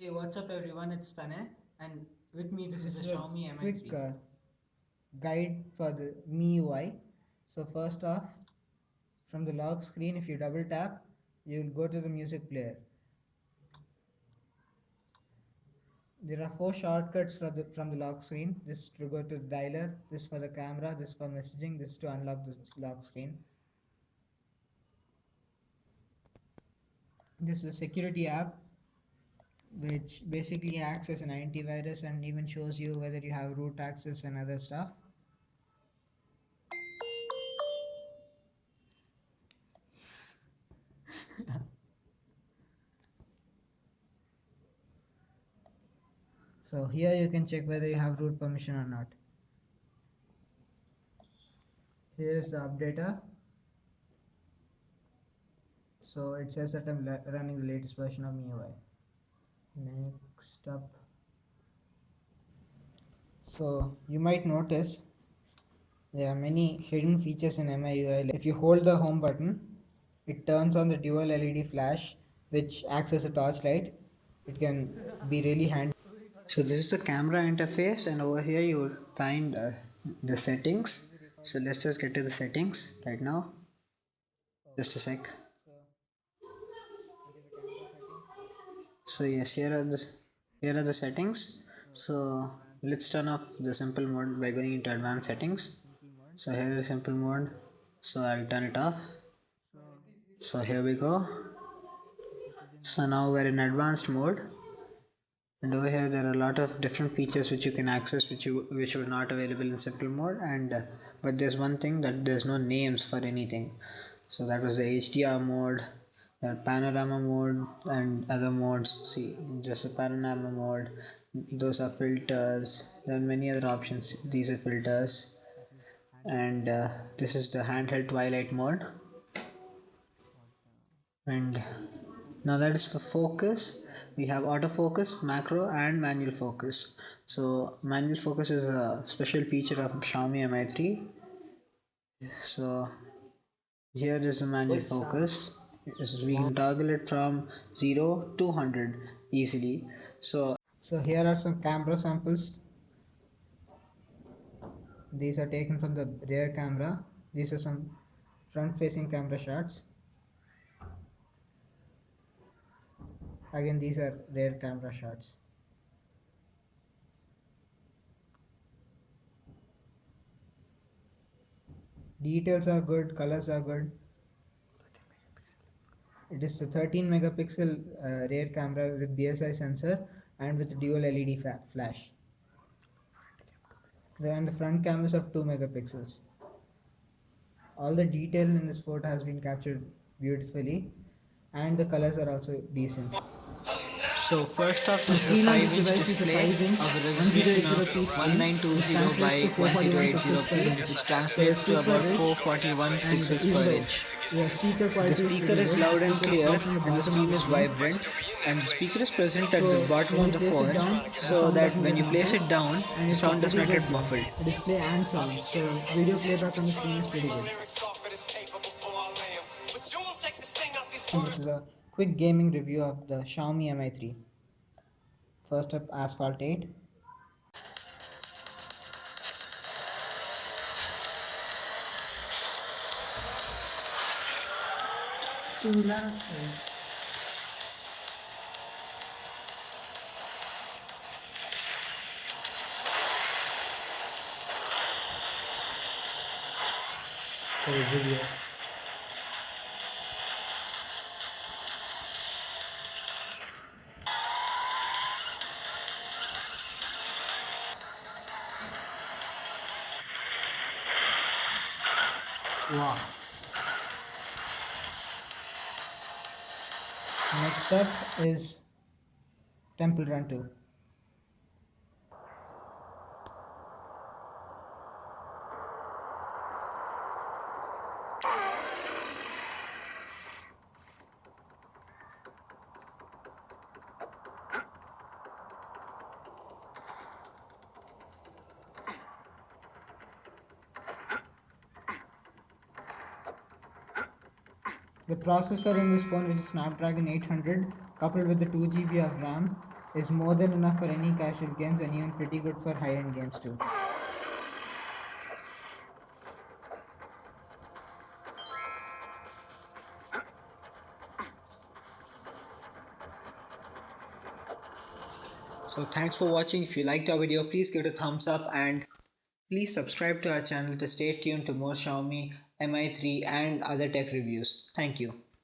Hey, what's up everyone? It's Tanay, and with me this is This the is a Xiaomi quick Mi 3. guide for the MIUI. So first off, from the lock screen, if you double tap, you'll go to the music player. There are four shortcuts from the lock screen. This to go to the dialer, this for the camera, this for messaging, this to unlock the lock screen. This is a security app which basically acts as an antivirus and even shows you whether you have root access and other stuff. So here you can check whether you have root permission or not. Here is the updater. So it says that I'm running the latest version of MIUI. Next up. So you might notice there are many hidden features in MIUI. If you hold the home button, it turns on the dual LED flash, which acts as a torchlight. It can be really handy. So this is the camera interface, and over here you will find the settings. So let's just get to the settings right now. Just a sec. So yes, here are the settings. So let's turn off the simple mode by going into advanced settings. So here is simple mode. So I'll turn it off. So here we go. So now we're in advanced mode, and over here there are a lot of different features which you can access which were not available in simple mode, and but there's one thing that there's no names for anything. So that was the HDR mode, the panorama mode, and other modes. See, just the panorama mode, those are filters. There are many other options. These are filters, and this is the handheld twilight mode. And now that is for focus. We have autofocus, macro, and manual focus. So manual focus is a special feature of Xiaomi Mi 3. So here is the manual focus. We can toggle it from 0 to 100 easily. So here are some camera samples. These are taken from the rear camera. These are some front facing camera shots. Again, these are rear camera shots. Details are good, colors are good. It is a 13 megapixel rear camera with BSI sensor and with dual LED flash. Then the front camera is of 2 megapixels. All the detail in this photo has been captured beautifully, and the colors are also decent. So first off, The this is a screen on this 5-inch device is a display 5-inch of a resolution of 1080p screen, which 1920 translates to by 441 pixels per 1080p, inch. which So it's translates to super about rich, 441 and pixels even per though inch. the speaker The quality is speaker pretty is good, loud the and speaker clear, sits on the and the bottom of screen the is screen. vibrant, and the speaker is present at the So bottom when of you the place it phone down, the so sound that doesn't when get you place muffled, it down, and the it's a sound does pretty not good get muffled. display and sound. So video playback on the screen is pretty good. And this is a quick gaming review of the Xiaomi Mi 3. First up, Asphalt 8. Video. Wow. Next up is Temple Run 2. The processor in this phone, which is Snapdragon 800, coupled with the 2 GB of RAM, is more than enough for any casual games and even pretty good for high-end games too. So thanks for watching. If you liked our video, please give it a thumbs up and please subscribe to our channel to stay tuned to more Xiaomi Mi 3 and other tech reviews. Thank you.